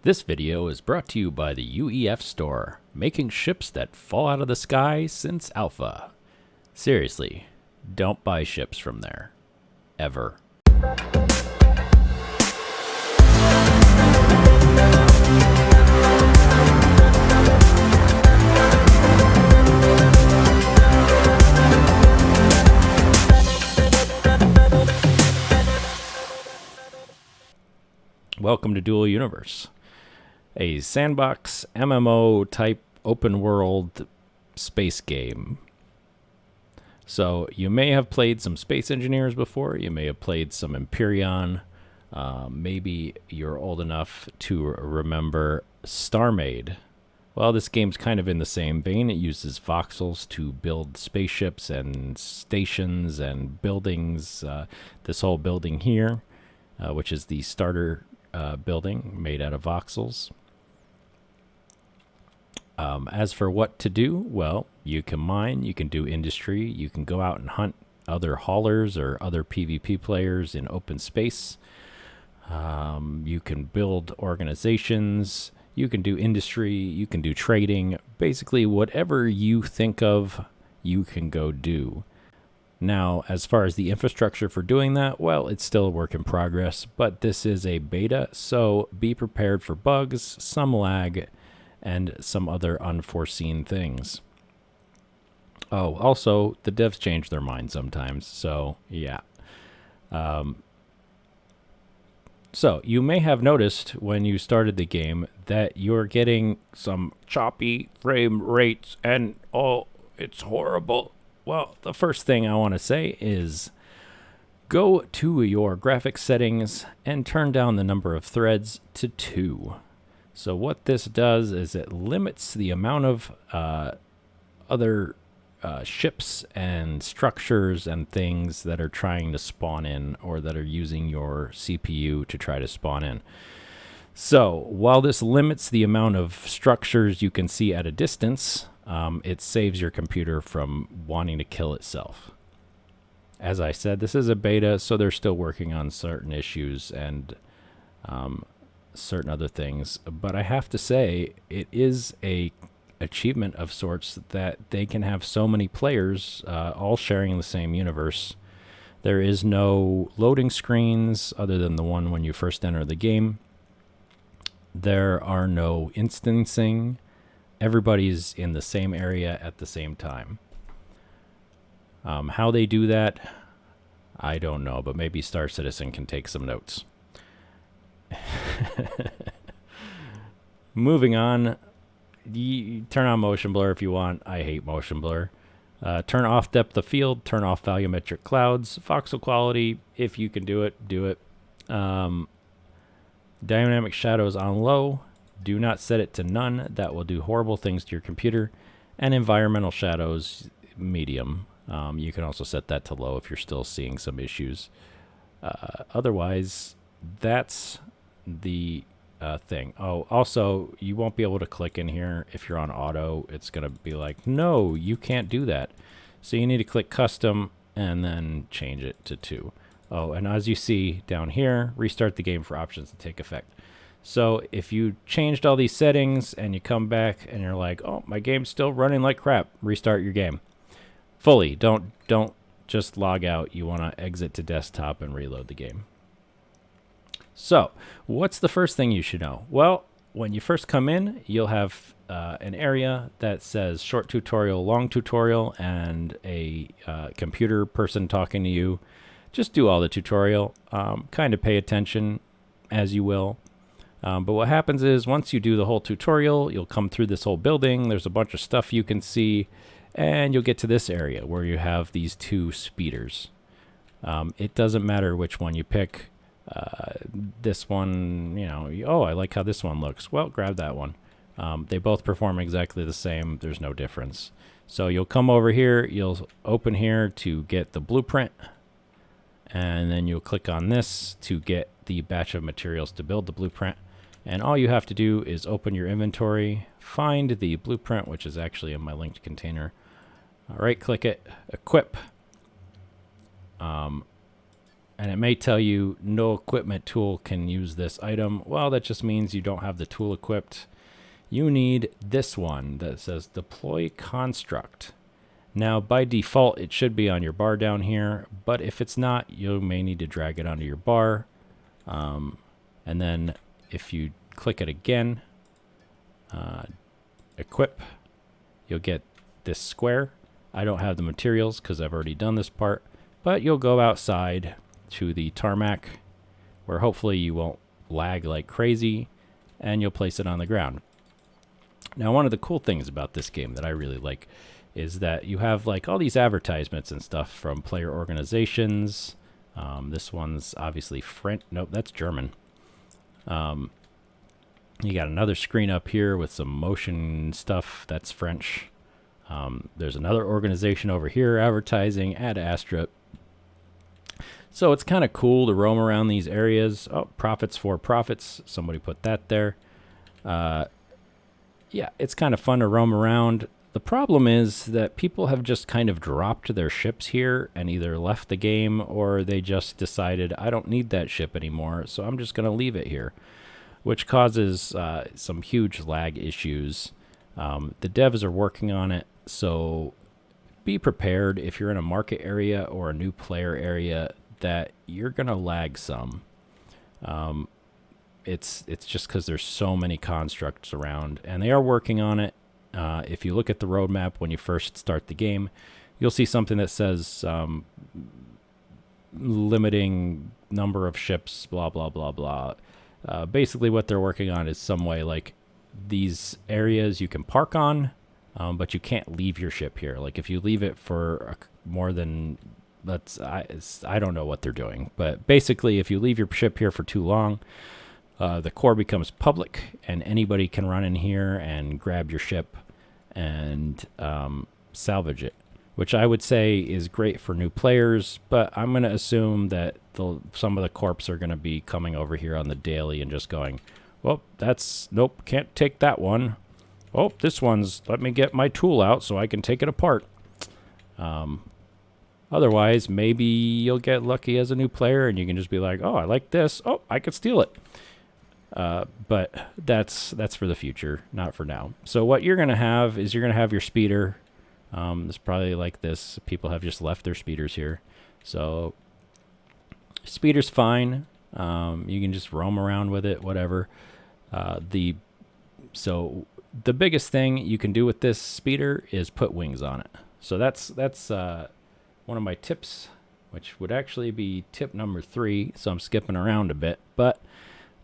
This video is brought to you by the UEF store, making ships that fall out of the sky since Alpha. Seriously, don't buy ships from there. Ever. Welcome to Dual Universe, a sandbox MMO type open world space game. So you may have played some Space Engineers before, you may have played some Empyrean, maybe you're old enough to remember StarMade. Well, this game's kind of in the same vein. It uses voxels to build spaceships and stations and buildings. This whole building here, which is the starter building made out of voxels. As for what to do, well, you can mine, you can do industry, you can go out and hunt other haulers or other PvP players in open space. You can build organizations, you can do industry, you can do trading. Basically, whatever you think of, you can go do. Now, as far as the infrastructure for doing that, well, it's still a work in progress, but this is a beta, so be prepared for bugs, some lag, and some other unforeseen things. Oh, also, the devs change their mind sometimes, so yeah. So, you may have noticed when you started the game that you're getting some choppy frame rates, and oh, it's horrible. Well, the first thing I want to say is go to your graphics settings and turn down the number of threads to 2. So what this does is it limits the amount of other ships and structures and things that are trying to spawn in or that are using your CPU to try to spawn in. So while this limits the amount of structures you can see at a distance, it saves your computer from wanting to kill itself. As I said, this is a beta, so they're still working on certain issues and certain other things. But I have to say, it is a achievement of sorts that they can have so many players all sharing the same universe. There is no loading screens other than the one when you first enter the game. There are no instancing. Everybody's in the same area at the same time. How they do that, I don't know, but maybe Star Citizen can take some notes. Moving on, you turn on motion blur if you want. I hate motion blur. Turn off depth of field, turn off volumetric clouds, voxel quality, if you can do it, do it. Dynamic shadows on low. Do not set it to none. That will do horrible things to your computer. And environmental shadows, medium. You can also set that to low if you're still seeing some issues. Otherwise, that's the thing. Oh, also, you won't be able to click in here if you're on auto. It's going to be like, no, you can't do that. So you need to click custom and then change it to 2. Oh, and as you see down here, restart the game for options to take effect. So if you changed all these settings and you come back and you're like, oh, my game's still running like crap, restart your game. Fully, don't just log out. You want to exit to desktop and reload the game. So what's the first thing you should know? Well, when you first come in, you'll have an area that says short tutorial, long tutorial, and a computer person talking to you. Just do all the tutorial. Kind of pay attention as you will. But what happens is once you do the whole tutorial, you'll come through this whole building. There's a bunch of stuff you can see, and you'll get to this area where you have these 2 speeders. It doesn't matter which one you pick. This one, oh, I like how this one looks. Well, grab that one. They both perform exactly the same. There's no difference. So you'll come over here. You'll open here to get the blueprint, and then you'll click on this to get the batch of materials to build the blueprint. And all you have to do is open your inventory, find the blueprint, which is actually in my linked container. Right click it, equip. And it may tell you no equipment tool can use this item. Well, that just means you don't have the tool equipped. You need this one that says deploy construct. Now, by default, it should be on your bar down here, but if it's not, you may need to drag it onto your bar. And then if you click it again, equip, you'll get this square. I don't have the materials because I've already done this part, but you'll go outside to the tarmac where hopefully you won't lag like crazy, and you'll place it on the ground. Now, one of the cool things about this game that I really like is that you have like all these advertisements and stuff from player organizations. This one's obviously French. Nope, that's German. You got another screen up here with some motion stuff. That's French. There's another organization over here advertising Ad Astra. So it's kind of cool to roam around these areas. Oh, profits for profits. Somebody put that there. Yeah, it's kind of fun to roam around. The problem is that people have just kind of dropped their ships here and either left the game or they just decided, I don't need that ship anymore, so I'm just going to leave it here, which causes some huge lag issues. The devs are working on it, so be prepared if you're in a market area or a new player area that you're going to lag some. It's just because there's so many constructs around, and they are working on it. If you look at the roadmap when you first start the game, you'll see something that says limiting number of ships, blah, blah, blah, blah. Basically, what they're working on is some way like these areas you can park on, but you can't leave your ship here. Like if you leave it for more than, I don't know what they're doing. But basically, if you leave your ship here for too long, the core becomes public, and anybody can run in here and grab your ship and salvage it, which I would say is great for new players, but I'm going to assume that some of the corps are going to be coming over here on the daily and just going, well, nope, can't take that one. Oh, this one's, let me get my tool out so I can take it apart. Otherwise, maybe you'll get lucky as a new player and you can just be like, oh, I like this. Oh, I could steal it. But that's for the future, not for now. So what you're going to have is you're going to have your speeder. It's probably like this. People have just left their speeders here. So speeder's fine. You can just roam around with it, whatever. So the biggest thing you can do with this speeder is put wings on it. So that's one of my tips, which would actually be tip number 3. So I'm skipping around a bit, but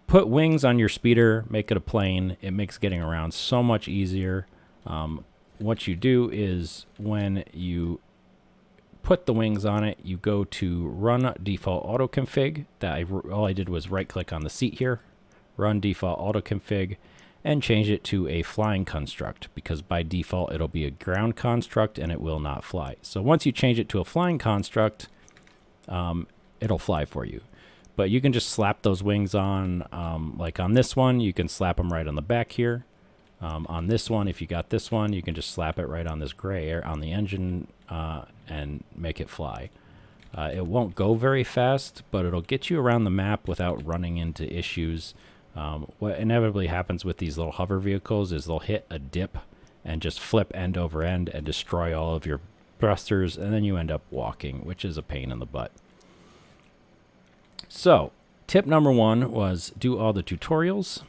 put wings on your speeder, make it a plane. It makes getting around so much easier. What you do is when you put the wings on it, you go to run default auto config. All I did was right click on the seat here, run default auto config, and change it to a flying construct, because by default it'll be a ground construct and it will not fly. So once you change it to a flying construct, it'll fly for you. But you can just slap those wings on, like on this one, you can slap them right on the back here. On this one, if you got this one, you can just slap it right on this gray air on the engine and make it fly. It won't go very fast, but it'll get you around the map without running into issues. What inevitably happens with these little hover vehicles is they'll hit a dip and just flip end over end and destroy all of your thrusters, and then you end up walking, which is a pain in the butt. So, tip number 1 was do all the tutorials,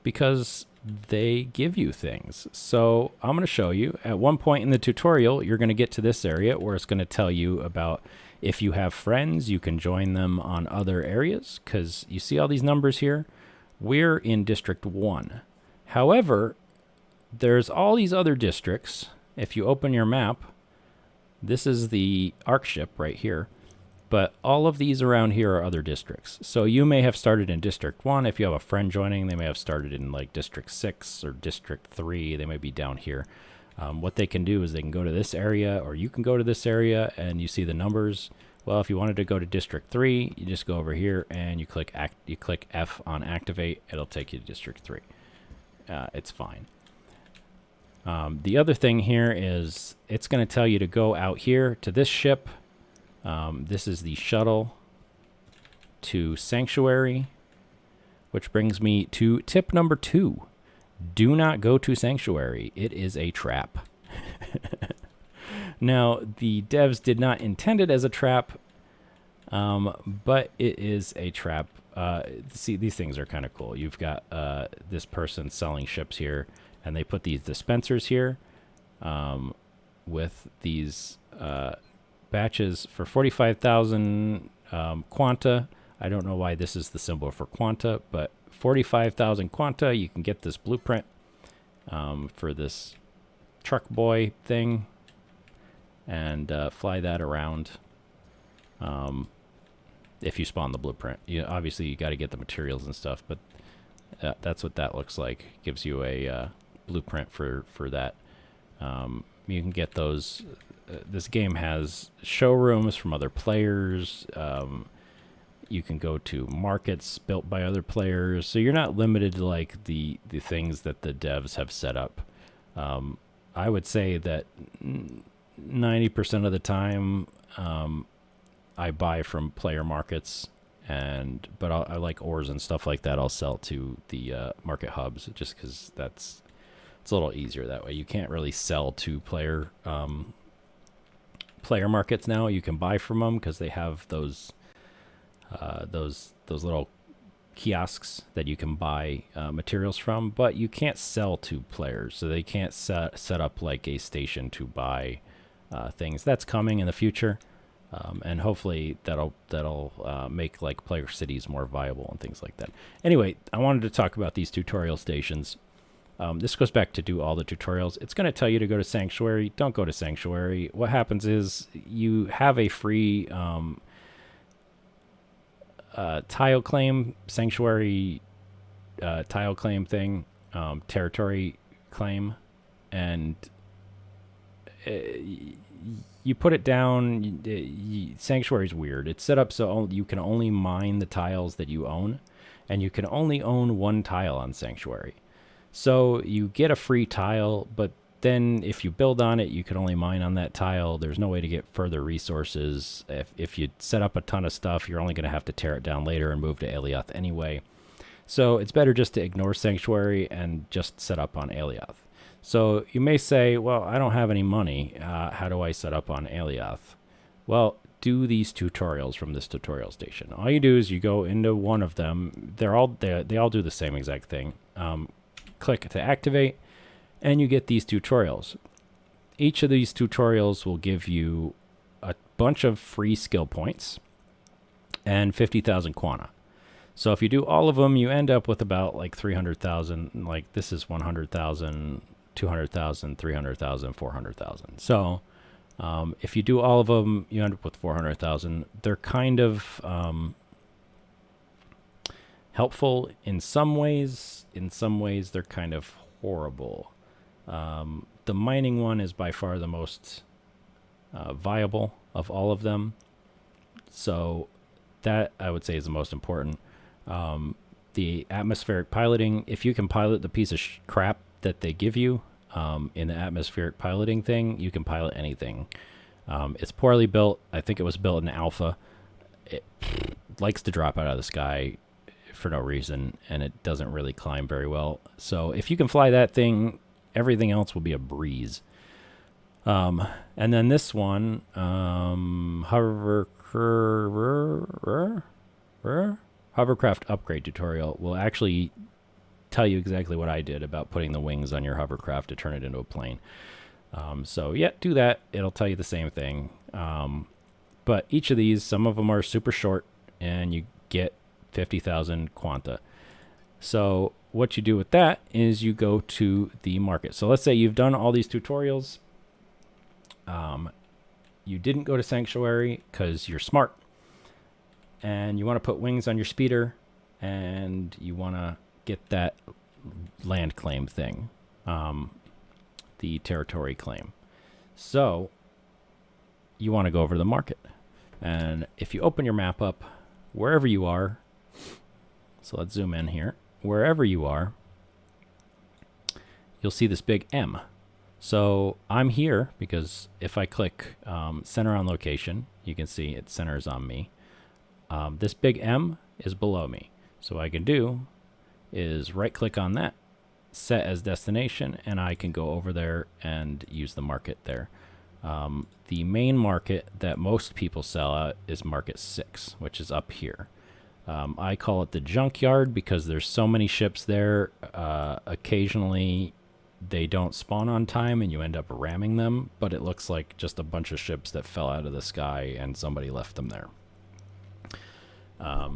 because they give you things. So I'm going to show you. At one point in the tutorial, you're going to get to this area where it's going to tell you about if you have friends, you can join them on other areas, because you see all these numbers here? We're in District 1. However, there's all these other districts. If you open your map, this is the ARC ship right here. But all of these around here are other districts. So you may have started in District 1. If you have a friend joining, they may have started in like District 6 or District 3. They may be down here. What they can do is they can go to this area, or you can go to this area, and you see the numbers. Well, if you wanted to go to District 3, you just go over here and you click F on Activate. It'll take you to District 3. It's fine. The other thing here is it's going to tell you to go out here to this ship. This is the shuttle to Sanctuary, which brings me to tip number 2. Do not go to Sanctuary. It is a trap. Now, the devs did not intend it as a trap, but it is a trap. See, these things are kind of cool. You've got this person selling ships here, and they put these dispensers here with these batches for 45,000 quanta. I don't know why this is the symbol for quanta, but 45,000 quanta, you can get this blueprint for this truck boy thing and fly that around if you spawn the blueprint. Obviously, you got to get the materials and stuff, but that's what that looks like. Gives you a blueprint for that. You can get those. This game has showrooms from other players. You can go to markets built by other players, so you're not limited to like the things that the devs have set up. I would say that 90% of the time I buy from player markets, but I like ores and stuff like that. I'll sell to the market hubs just because it's a little easier that way. You can't really sell to player markets now. You can buy from them because they have those little kiosks that you can buy materials from, but you can't sell to players, so they can't set up like a station to buy things. That's coming in the future, and hopefully that'll make like player cities more viable and things like that. Anyway, I wanted to talk about these tutorial stations. This goes back to do all the tutorials. It's going to tell you to go to Sanctuary. Don't go to Sanctuary. What happens is you have a free tile claim, Sanctuary tile claim thing, territory claim, and you put it down. Sanctuary's weird. It's set up so you can only mine the tiles that you own, and you can only own one tile on Sanctuary. So you get a free tile, but then if you build on it, you can only mine on that tile. There's no way to get further resources. If you set up a ton of stuff, you're only going to have to tear it down later and move to Alioth anyway. So it's better just to ignore Sanctuary and just set up on Alioth. So you may say, well, I don't have any money. How do I set up on Alioth? Well, do these tutorials from this tutorial station. All you do is you go into one of them. They all do the same exact thing. Click to activate, and you get these tutorials. Each of these tutorials will give you a bunch of free skill points and 50,000 quanta. So if you do all of them, you end up with about like 300,000. Like this is 100,000, 200,000, 300,000, 400,000. So if you do all of them, you end up with 400,000. They're kind of helpful in some ways. In some ways, they're kind of horrible. The mining one is by far the most viable of all of them. So that, I would say, is the most important. The atmospheric piloting, if you can pilot the piece of crap that they give you in the atmospheric piloting thing, you can pilot anything. It's poorly built. I think it was built in alpha. It likes to drop out of the sky for no reason, and it doesn't really climb very well. So if you can fly that thing, everything else will be a breeze. And then this one, hovercraft upgrade tutorial will actually tell you exactly what I did about putting the wings on your hovercraft to turn it into a plane. So yeah, do that. It'll tell you the same thing. But each of these, some of them are super short, and you get 50,000 quanta. So what you do with that is you go to the market. So let's say you've done all these tutorials. You didn't go to Sanctuary because you're smart, and you want to put wings on your speeder, and you want to get that land claim thing, the territory claim. So you want to go over to the market, and if you open your map up, wherever you are, so let's zoom in here, wherever you are, you'll see this big M. So I'm here because if I click center on location, you can see it centers on me. This big M is below me. So what I can do is right click on that, set as destination, and I can go over there and use the market there. The main market that most people sell at is market 6, which is up here. I call it the junkyard because there's so many ships there. Occasionally they don't spawn on time and you end up ramming them, but it looks like just a bunch of ships that fell out of the sky and somebody left them there.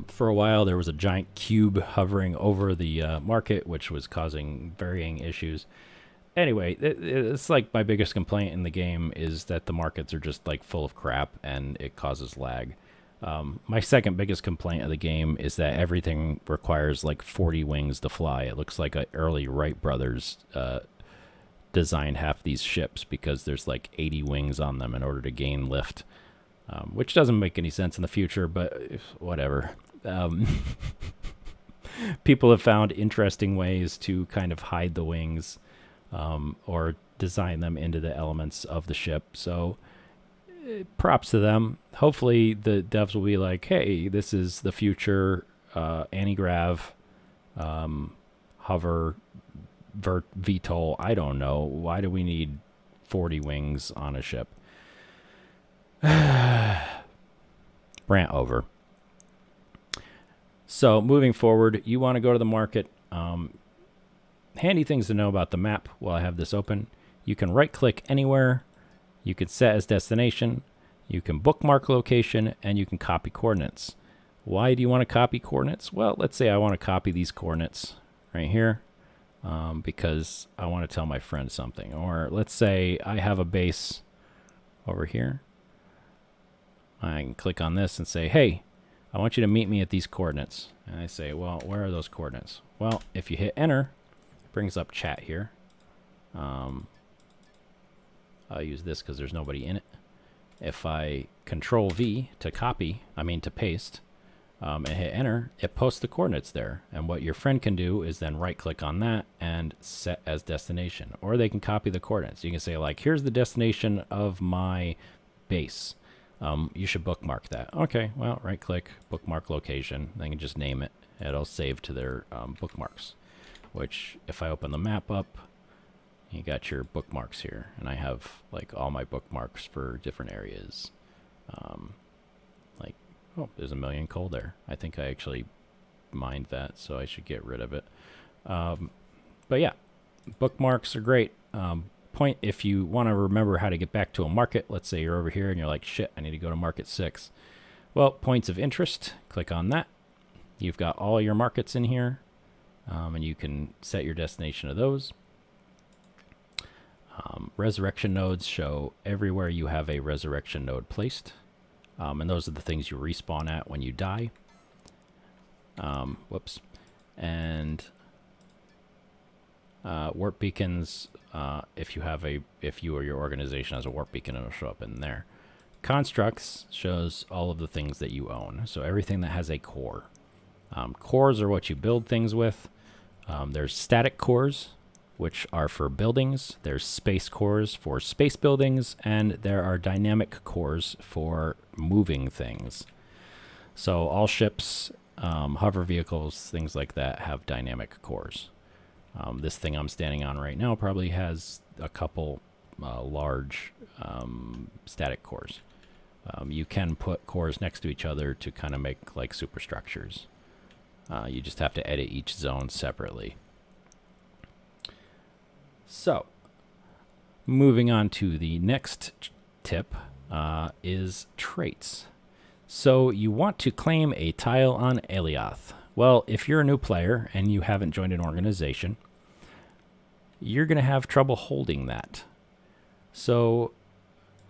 For a while there was a giant cube hovering over the market, which was causing varying issues. Anyway, it's like my biggest complaint in the game is that the markets are just like full of crap and it causes lag. My second biggest complaint of the game is that everything requires like 40 wings to fly. It looks like an early Wright brothers designed half these ships because there's like 80 wings on them in order to gain lift, which doesn't make any sense in the future, but whatever. People have found interesting ways to kind of hide the wings or design them into the elements of the ship. So props to them. Hopefully the devs will be like, hey, this is the future anti-grav, hover, VTOL. I don't know. Why do we need 40 wings on a ship? Rant over. So moving forward, you want to go to the market. Handy things to know about the map while I have this open. You can right click anywhere. You can set as destination. You can bookmark location, and you can copy coordinates. Why do you want to copy coordinates? Well, let's say I want to copy these coordinates right here because I want to tell my friend something. Or let's say I have a base over here. I can click on this and say, hey, I want you to meet me at these coordinates. And I say, well, where are those coordinates? Well, if you hit enter, it brings up chat here. I'll use this because there's nobody in it. If I control V to copy, to paste, and hit enter, it posts the coordinates there. And what your friend can do is then right click on that and set as destination. Or they can copy the coordinates. You can say like, here's the destination of my base. You should bookmark that. Okay, well, right click, bookmark location. They can just name it. It'll save to their bookmarks, which if I open the map up, you got your bookmarks here. And I have like all my bookmarks for different areas. Oh, there's a million coal there. I think I actually mined that, so I should get rid of it. But yeah, bookmarks are great. Point if you want to remember how to get back to a market. Let's say you're over here and you're like, shit, I need to go to market 6. Well, points of interest, click on that. You've got all your markets in here, and you can set your destination of those. Resurrection nodes show everywhere you have a resurrection node placed, and those are the things you respawn at when you die. Whoops. And warp beacons, if you or your organization has a warp beacon, it'll show up in there. Constructs shows all of the things that you own, so everything that has a core. Cores are what you build things with. There's static cores, which are for buildings. There's space cores for space buildings, and there are dynamic cores for moving things. So all ships, hover vehicles, things like that have dynamic cores. This thing I'm standing on right now probably has a couple large static cores. You can put cores next to each other to kind of make like superstructures. You just have to edit each zone separately. So, moving on to the next tip is traits. So you want to claim a tile on Eliath. Well, if you're a new player and you haven't joined an organization, you're going to have trouble holding that. So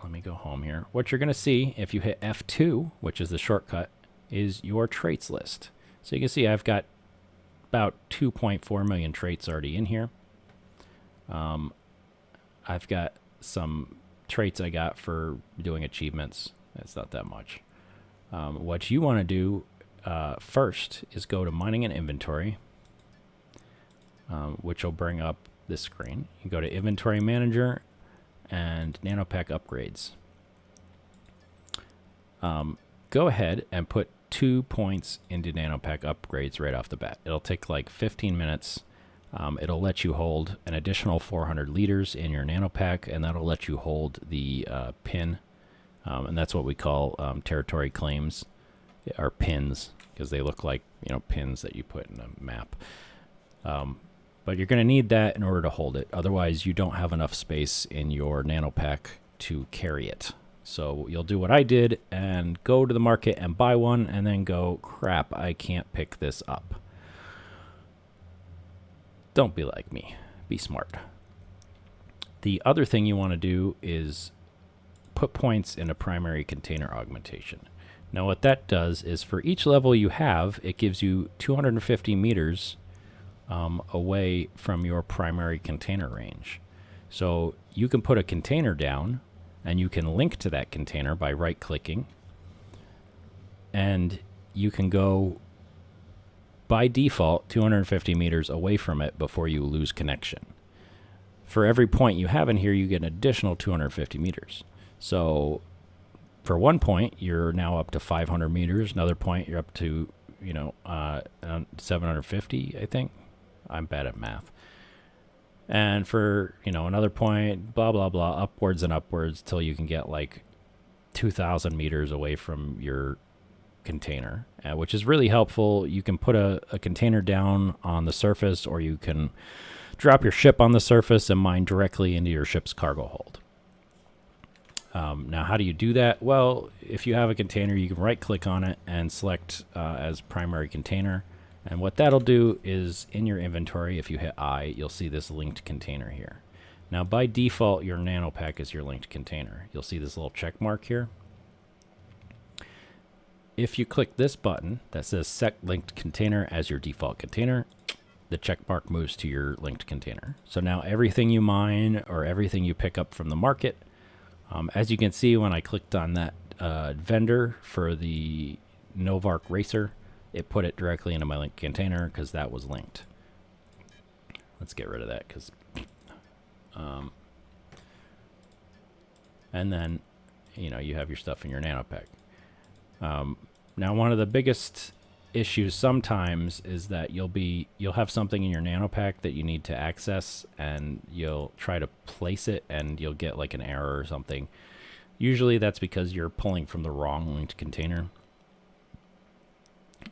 let me go home here. What you're going to see if you hit F2, which is the shortcut, is your traits list. So you can see I've got about 2.4 million traits already in here. I've got some traits I got for doing achievements. It's not that much. What you want to do first is go to mining and inventory, which will bring up this screen. You go to inventory manager and nanopack upgrades. Go ahead and put 2 points into nanopack upgrades right off the bat. It'll take like 15 minutes. It'll let you hold an additional 400 liters in your nanopack, and that'll let you hold the pin. And that's what we call territory claims, or pins, because they look like, you know, pins that you put in a map. But you're going to need that in order to hold it. Otherwise, you don't have enough space in your nanopack to carry it. So you'll do what I did and go to the market and buy one, and then go, crap, I can't pick this up. Don't be like me. Be smart. The other thing you want to do is put points in a primary container augmentation. Now what that does is, for each level you have, it gives you 250 meters away from your primary container range. So you can put a container down, and you can link to that container by right-clicking, and you can go by default 250 meters away from it before you lose connection. For every point you have in here, you get an additional 250 meters. So for one point, you're now up to 500 meters. Another point, you're up to, 750, I think. I'm bad at math. And for, another point, blah, blah, blah, upwards and upwards till you can get like 2,000 meters away from your container, which is really helpful. You can put a container down on the surface, or you can drop your ship on the surface and mine directly into your ship's cargo hold. Now, how do you do that? Well, if you have a container, you can right-click on it and select as primary container. And what that'll do is, in your inventory, if you hit I, you'll see this linked container here. Now, by default, your nanopack is your linked container. You'll see this little check mark here. If you click this button that says Set Linked Container as your default container, the check mark moves to your linked container. So now everything you mine or everything you pick up from the market, as you can see when I clicked on that vendor for the Novark Racer, it put it directly into my linked container because that was linked. Let's get rid of that because... and then, you have your stuff in your nanopack. Now, one of the biggest issues sometimes is that you'll have something in your nanopack that you need to access, and you'll try to place it and you'll get like an error or something. Usually that's because you're pulling from the wrong linked container.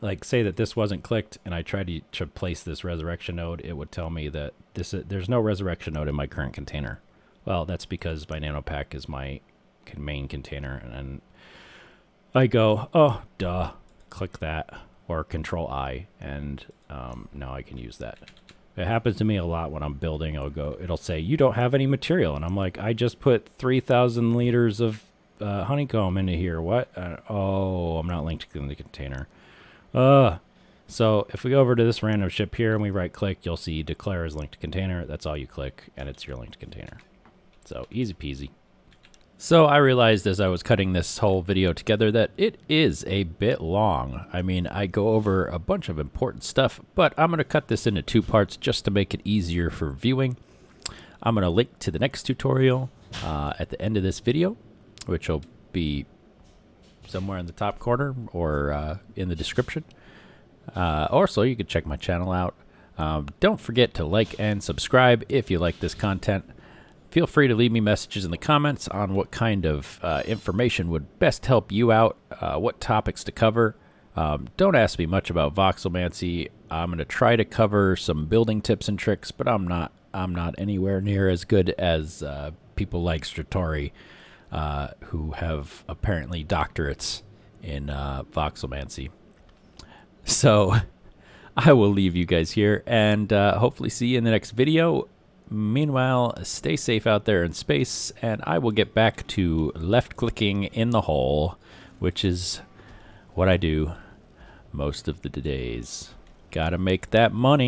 Like, say that this wasn't clicked and I tried to place this resurrection node, it would tell me that there's no resurrection node in my current container. Well, that's because my nanopack is my main container, and I go, oh, duh, click that, or Control I, and now I can use that. It happens to me a lot when I'm building. It'll say, you don't have any material, and I'm like, I just put 3,000 liters of honeycomb into here. What? Oh, I'm not linked in the container. So if we go over to this random ship here and we right click, you'll see declare as linked container. That's all you click, and it's your linked container. So easy peasy. So I realized as I was cutting this whole video together that it is a bit long. I mean, I go over a bunch of important stuff, but I'm going to cut this into 2 parts just to make it easier for viewing. I'm going to link to the next tutorial at the end of this video, which will be somewhere in the top corner or in the description. Also, you can check my channel out. Don't forget to like and subscribe if you like this content. Feel free to leave me messages in the comments on what kind of information would best help you out, what topics to cover. Don't ask me much about voxelmancy. I'm going to try to cover some building tips and tricks, but I'm not anywhere near as good as people like Stratori, who have apparently doctorates in voxelmancy. So I will leave you guys here and hopefully see you in the next video. Meanwhile, stay safe out there in space, and I will get back to left-clicking in the hole, which is what I do most of the days. Gotta make that money.